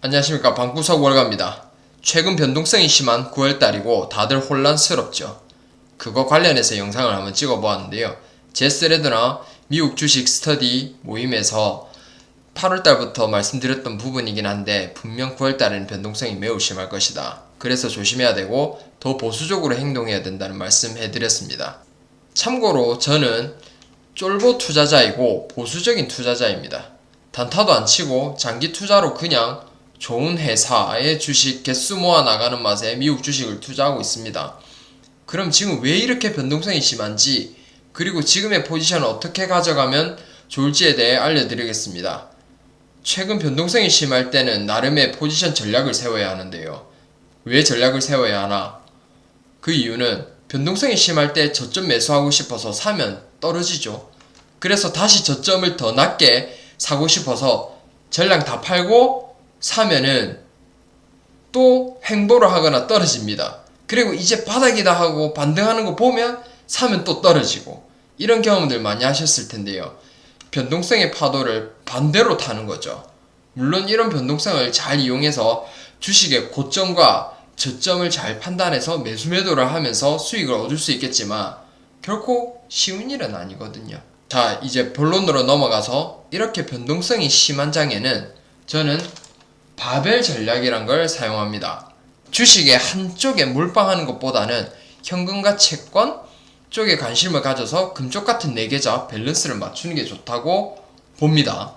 안녕하십니까. 방구석 월가입니다. 최근 변동성이 심한 9월달이고 다들 혼란스럽죠. 그거 관련해서 영상을 한번 찍어보았는데요. 제 스레드나 미국 주식 스터디 모임에서 8월달부터 말씀드렸던 부분이긴 한데 분명 9월달에는 변동성이 매우 심할 것이다. 그래서 조심해야 되고 더 보수적으로 행동해야 된다는 말씀 해드렸습니다. 참고로 저는 쫄보 투자자이고 보수적인 투자자입니다. 단타도 안 치고 장기 투자로 그냥 좋은 회사의 주식 개수 모아 나가는 맛에 미국 주식을 투자하고 있습니다. 그럼 지금 왜 이렇게 변동성이 심한지, 그리고 지금의 포지션을 어떻게 가져가면 좋을지에 대해 알려드리겠습니다. 최근 변동성이 심할 때는 나름의 포지션 전략을 세워야 하는데요. 왜 전략을 세워야 하나? 그 이유는 변동성이 심할 때 저점 매수하고 싶어서 사면 떨어지죠. 그래서 다시 저점을 더 낮게 사고 싶어서 전량 다 팔고 사면은 또 횡보를 하거나 떨어집니다. 그리고 이제 바닥이다 하고 반등하는 거 보면 사면 또 떨어지고, 이런 경험들 많이 하셨을 텐데요. 변동성의 파도를 반대로 타는 거죠. 물론 이런 변동성을 잘 이용해서 주식의 고점과 저점을 잘 판단해서 매수 매도를 하면서 수익을 얻을 수 있겠지만 결코 쉬운 일은 아니거든요. 자, 이제 본론으로 넘어가서, 이렇게 변동성이 심한 장에는 저는 바벨 전략이란 걸 사용합니다. 주식의 한쪽에 몰빵하는 것보다는 현금과 채권 쪽에 관심을 가져서 금쪽 같은 4계좌 밸런스를 맞추는 게 좋다고 봅니다.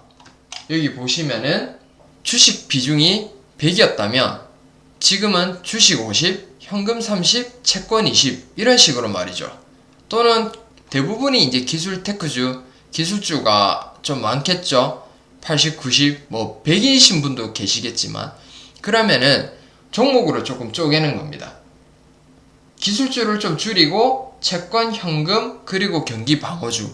여기 보시면은 주식 비중이 100이었다면 지금은 주식 50, 현금 30, 채권 20, 이런 식으로 말이죠. 또는 대부분이 이제 기술 테크주, 기술주가 좀 많겠죠. 80, 90, 100이신 분도 계시겠지만, 그러면은 종목으로 조금 쪼개는 겁니다. 기술주를 좀 줄이고 채권, 현금, 그리고 경기 방어주,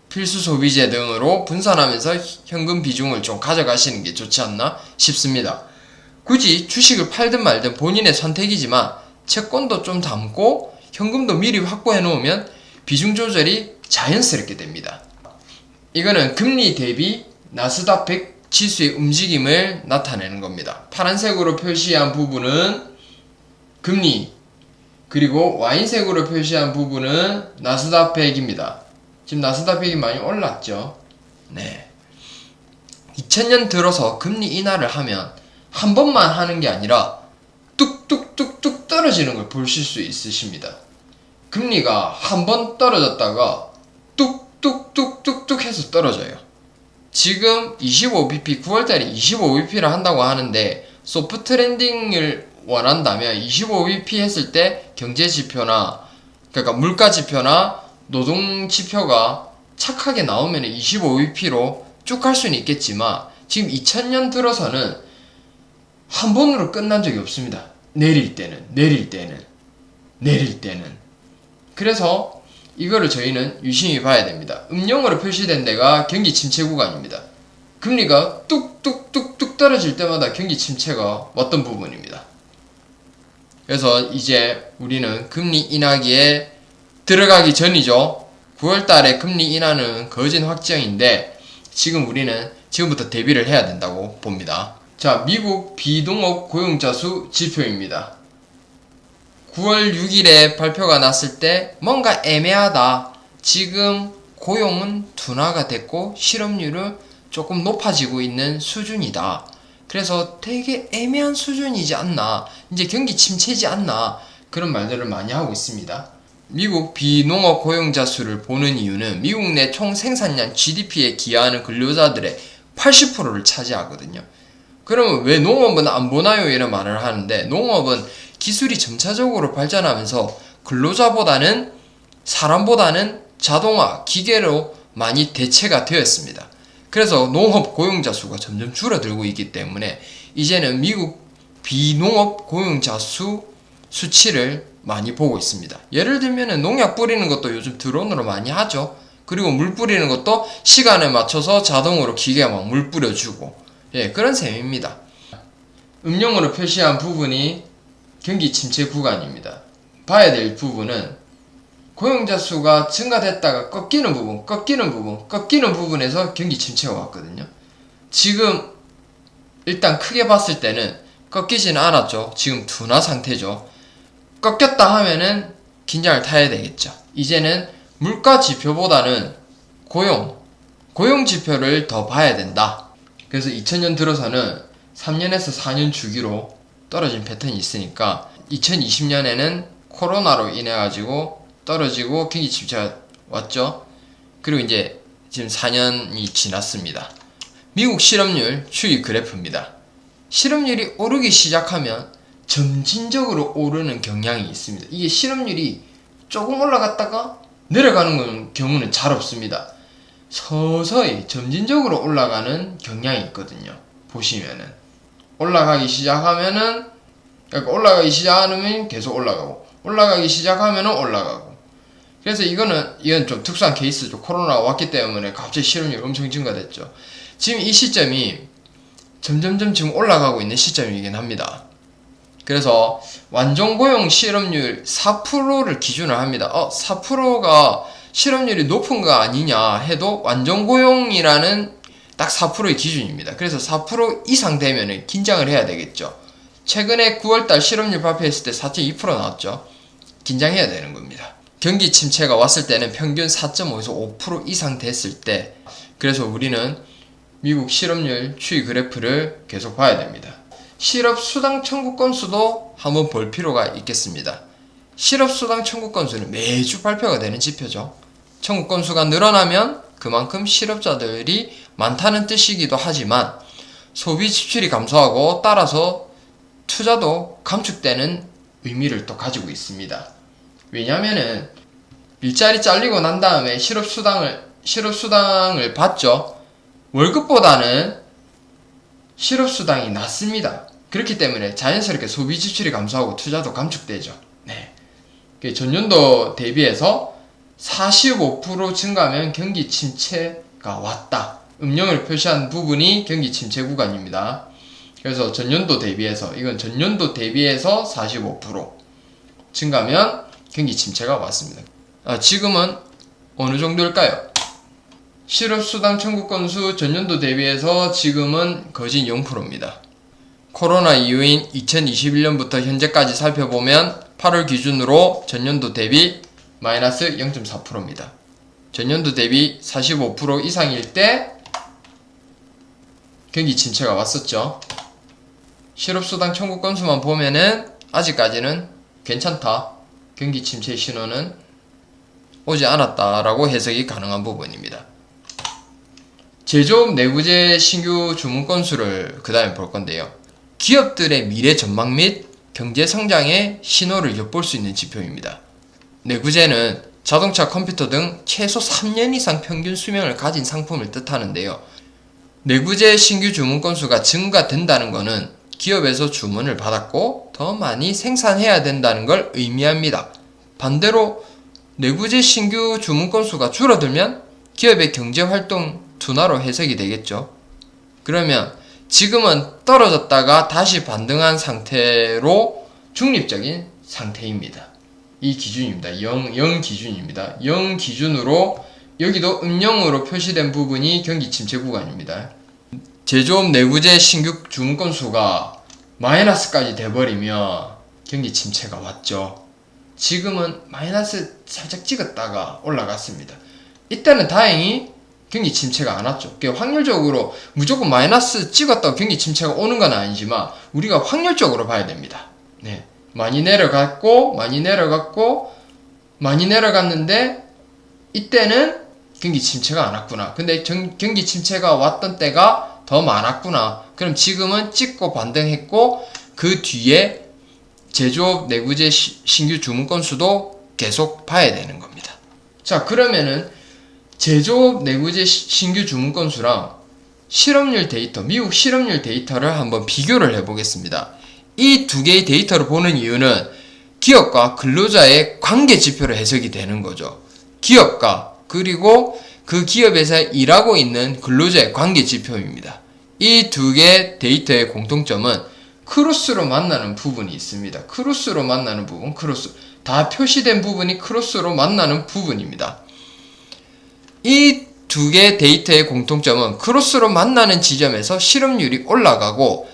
필수 소비재 등으로 분산하면서 현금 비중을 좀 가져가시는 게 좋지 않나 싶습니다. 굳이 주식을 팔든 말든 본인의 선택이지만 채권도 좀 담고 현금도 미리 확보해 놓으면 비중 조절이 자연스럽게 됩니다. 이거는 금리 대비 나스닥 100 지수의 움직임을 나타내는 겁니다. 파란색으로 표시한 부분은 금리, 그리고 와인색으로 표시한 부분은 나스닥 100입니다. 지금 나스닥 100이 많이 올랐죠. 네. 2000년 들어서 금리 인하를 하면 한 번만 하는 게 아니라 뚝뚝뚝뚝 떨어지는 걸 보실 수 있으십니다. 금리가 한 번 떨어졌다가 뚝뚝뚝뚝뚝 해서 떨어져요. 지금 25bp, 9월달에 25bp를 한다고 하는데 소프트 랜딩을 원한다면 25bp 했을 때 경제지표나, 그러니까 물가지표나 노동지표가 착하게 나오면 25bp로 쭉 갈 수는 있겠지만 지금 2000년 들어서는 한 번으로 끝난 적이 없습니다. 내릴 때는. 그래서 이거를 저희는 유심히 봐야 됩니다. 음영으로 표시된 데가 경기 침체 구간입니다. 금리가 뚝뚝뚝뚝 떨어질 때마다 경기 침체가 왔던 부분입니다. 그래서 이제 우리는 금리 인하기에 들어가기 전이죠. 9월달에 금리 인하는 거진 확정인데 지금 우리는 지금부터 대비를 해야 된다고 봅니다. 자, 미국 비농업 고용자 수 지표입니다. 9월 6일에 발표가 났을 때 뭔가 애매하다. 지금 고용은 둔화가 됐고 실업률은 조금 높아지고 있는 수준이다. 그래서 되게 애매한 수준이지 않나, 이제 경기 침체지 않나, 그런 말들을 많이 하고 있습니다. 미국 비농업 고용자 수를 보는 이유는 미국 내 총 생산량 GDP에 기여하는 근로자들의 80%를 차지하거든요. 그러면 왜 농업은 안 보나요? 이런 말을 하는데, 농업은 기술이 점차적으로 발전하면서 근로자보다는 사람보다는 자동화, 기계로 많이 대체가 되었습니다. 그래서 농업 고용자 수가 점점 줄어들고 있기 때문에 이제는 미국 비농업 고용자 수 수치를 많이 보고 있습니다. 예를 들면 농약 뿌리는 것도 요즘 드론으로 많이 하죠. 그리고 물 뿌리는 것도 시간에 맞춰서 자동으로 기계가 막 물 뿌려주고, 그런 셈입니다. 음영으로 표시한 부분이 경기 침체 구간입니다. 봐야 될 부분은 고용자 수가 증가됐다가 꺾이는 부분에서 경기 침체가 왔거든요. 지금 일단 크게 봤을 때는 꺾이지는 않았죠. 지금 둔화 상태죠. 꺾였다 하면은 긴장을 타야 되겠죠. 이제는 물가 지표보다는 고용 지표를 더 봐야 된다. 그래서 2000년 들어서는 3년에서 4년 주기로 떨어진 패턴이 있으니까 2020년에는 코로나로 인해 가지고 떨어지고 경기 침체가 왔죠. 그리고 이제 지금 4년이 지났습니다. 미국 실업률 추이 그래프입니다. 실업률이 오르기 시작하면 점진적으로 오르는 경향이 있습니다. 이게 실업률이 조금 올라갔다가 내려가는 경우는 잘 없습니다. 서서히 점진적으로 올라가는 경향이 있거든요. 보시면은 올라가기 시작하면은 올라가기 시작하면 계속 올라가고 올라가기 시작하면은 올라가고. 그래서 이건 좀 특수한 케이스죠. 코로나가 왔기 때문에 갑자기 실업률이 엄청 증가됐죠. 지금 이 시점이 점점점 지금 올라가고 있는 시점이긴 합니다. 그래서 완전고용 실업률 4%를 기준으로 합니다. 4%가 실업률이 높은 거 아니냐 해도 완전고용이라는 딱 4%의 기준입니다. 그래서 4% 이상 되면 긴장을 해야 되겠죠. 최근에 9월달 실업률 발표했을 때 4.2% 나왔죠. 긴장해야 되는 겁니다. 경기 침체가 왔을 때는 평균 4.5에서 5% 이상 됐을 때, 그래서 우리는 미국 실업률 추이 그래프를 계속 봐야 됩니다. 실업수당 청구 건수도 한번 볼 필요가 있겠습니다. 실업수당 청구 건수는 매주 발표가 되는 지표죠. 청구 건수가 늘어나면 그만큼 실업자들이 많다는 뜻이기도 하지만 소비 지출이 감소하고 따라서 투자도 감축되는 의미를 또 가지고 있습니다. 왜냐면은 일자리 잘리고 난 다음에 실업수당을 받죠. 월급보다는 실업수당이 낮습니다. 그렇기 때문에 자연스럽게 소비 지출이 감소하고 투자도 감축되죠. 네. 전년도 대비해서 45% 증가하면 경기 침체가 왔다. 음영을 표시한 부분이 경기 침체 구간입니다. 그래서 전년도 대비해서, 이건 전년도 대비해서 45% 증가하면 경기 침체가 왔습니다. 지금은 어느 정도일까요? 실업수당 청구 건수 전년도 대비해서 지금은 거진 0%입니다. 코로나 이후인 2021년부터 현재까지 살펴보면 8월 기준으로 전년도 대비 마이너스 0.4%입니다. 전년도 대비 45% 이상일 때 경기 침체가 왔었죠. 실업수당 청구 건수만 보면은 아직까지는 괜찮다. 경기 침체 신호는 오지 않았다라고 해석이 가능한 부분입니다. 제조업 내구재 신규 주문 건수를 그 다음에 볼 건데요. 기업들의 미래 전망 및 경제 성장의 신호를 엿볼 수 있는 지표입니다. 내구재는 자동차, 컴퓨터 등 최소 3년 이상 평균 수명을 가진 상품을 뜻하는데요. 내구재 신규 주문 건수가 증가된다는 것은 기업에서 주문을 받았고 더 많이 생산해야 된다는 걸 의미합니다. 반대로 내구재 신규 주문 건수가 줄어들면 기업의 경제활동 둔화로 해석이 되겠죠. 그러면 지금은 떨어졌다가 다시 반등한 상태로 중립적인 상태입니다. 이 기준입니다. 0 기준입니다. 0 기준으로 여기도 음영으로 표시된 부분이 경기 침체 구간입니다. 제조업 내구재 신규 주문 건수가 마이너스까지 돼버리면 경기 침체가 왔죠. 지금은 마이너스 살짝 찍었다가 올라갔습니다. 이때는 다행히 경기 침체가 안 왔죠. 확률적으로 무조건 마이너스 찍었다고 경기 침체가 오는 건 아니지만 우리가 확률적으로 봐야 됩니다. 네. 많이 내려갔는데 이때는 경기 침체가 안 왔구나. 근데 경기 침체가 왔던 때가 더 많았구나. 그럼 지금은 찍고 반등했고 그 뒤에 제조업 내구재 신규 주문 건수도 계속 봐야 되는 겁니다. 자, 그러면은 제조업 내구재 신규 주문 건수랑 실업률 데이터, 미국 실업률 데이터를 한번 비교를 해보겠습니다. 이 두 개의 데이터를 보는 이유는 기업과 근로자의 관계 지표로 해석이 되는 거죠. 기업과 그리고 그 기업에서 일하고 있는 근로자의 관계 지표입니다. 이 두 개의 데이터의 공통점은 크로스로 만나는 부분이 있습니다. 크로스로 만나는 부분, 다 표시된 부분이 크로스로 만나는 부분입니다. 이 두 개의 데이터의 공통점은 크로스로 만나는 지점에서 실업률이 올라가고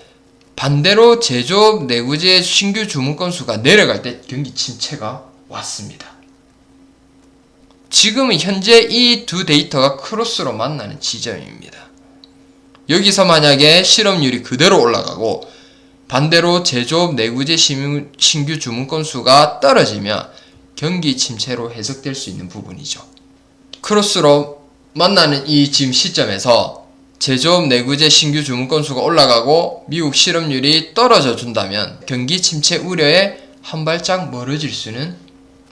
반대로 제조업 내구재 신규 주문 건수가 내려갈 때 경기 침체가 왔습니다. 지금은 현재 이 두 데이터가 크로스로 만나는 지점입니다. 여기서 만약에 실업률이 그대로 올라가고 반대로 제조업 내구재 신규 주문 건수가 떨어지면 경기 침체로 해석될 수 있는 부분이죠. 크로스로 만나는 이 지금 시점에서 제조업 내구재 신규 주문 건수가 올라가고 미국 실업률이 떨어져 준다면 경기 침체 우려에 한 발짝 멀어질 수는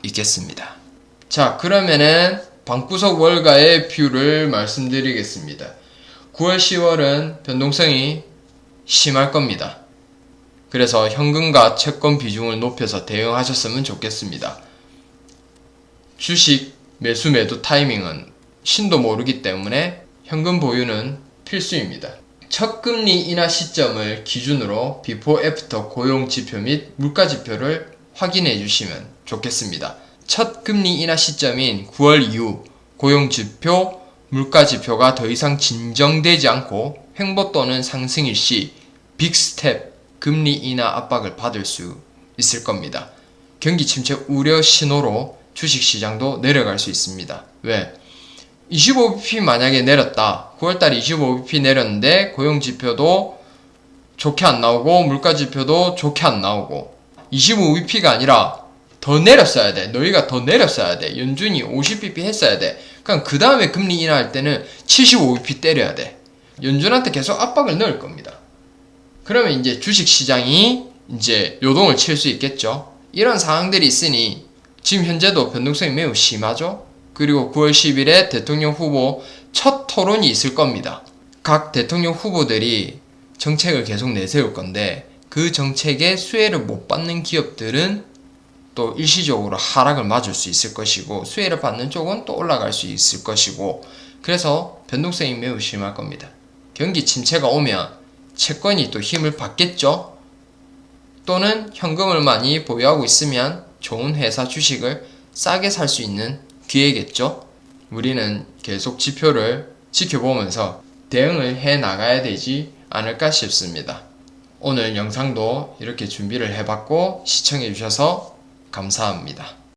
있겠습니다. 자, 그러면은 방구석 월가의 뷰를 말씀드리겠습니다. 9월, 10월은 변동성이 심할 겁니다. 그래서 현금과 채권 비중을 높여서 대응하셨으면 좋겠습니다. 주식 매수 매도 타이밍은 신도 모르기 때문에 현금 보유는 필수입니다. 첫 금리 인하 시점을 기준으로 비포 애프터 고용 지표 및 물가 지표를 확인해 주시면 좋겠습니다. 첫 금리 인하 시점인 9월 이후 고용 지표, 물가 지표가 더 이상 진정되지 않고 횡보 또는 상승일 시 빅스텝 금리 인하 압박을 받을 수 있을 겁니다. 경기 침체 우려 신호로 주식시장도 내려갈 수 있습니다. 왜? 25bp 만약에 내렸다. 9월달에 25bp 내렸는데 고용지표도 좋게 안 나오고 물가지표도 좋게 안 나오고 25bp가 아니라 더 내렸어야 돼. 너희가 더 내렸어야 돼. 연준이 50bp 했어야 돼. 그럼 그 다음에 금리 인하할 때는 75bp 때려야 돼. 연준한테 계속 압박을 넣을 겁니다. 그러면 이제 주식시장이 이제 요동을 칠 수 있겠죠. 이런 상황들이 있으니 지금 현재도 변동성이 매우 심하죠. 그리고 9월 10일에 대통령 후보 첫 토론이 있을 겁니다. 각 대통령 후보들이 정책을 계속 내세울 건데 그 정책에 수혜를 못 받는 기업들은 또 일시적으로 하락을 맞을 수 있을 것이고 수혜를 받는 쪽은 또 올라갈 수 있을 것이고 그래서 변동성이 매우 심할 겁니다. 경기 침체가 오면 채권이 또 힘을 받겠죠. 또는 현금을 많이 보유하고 있으면 좋은 회사 주식을 싸게 살 수 있는 기회겠죠. 우리는 계속 지표를 지켜보면서 대응을 해 나가야 되지 않을까 싶습니다. 오늘 영상도 이렇게 준비를 해봤고 시청해 주셔서 감사합니다.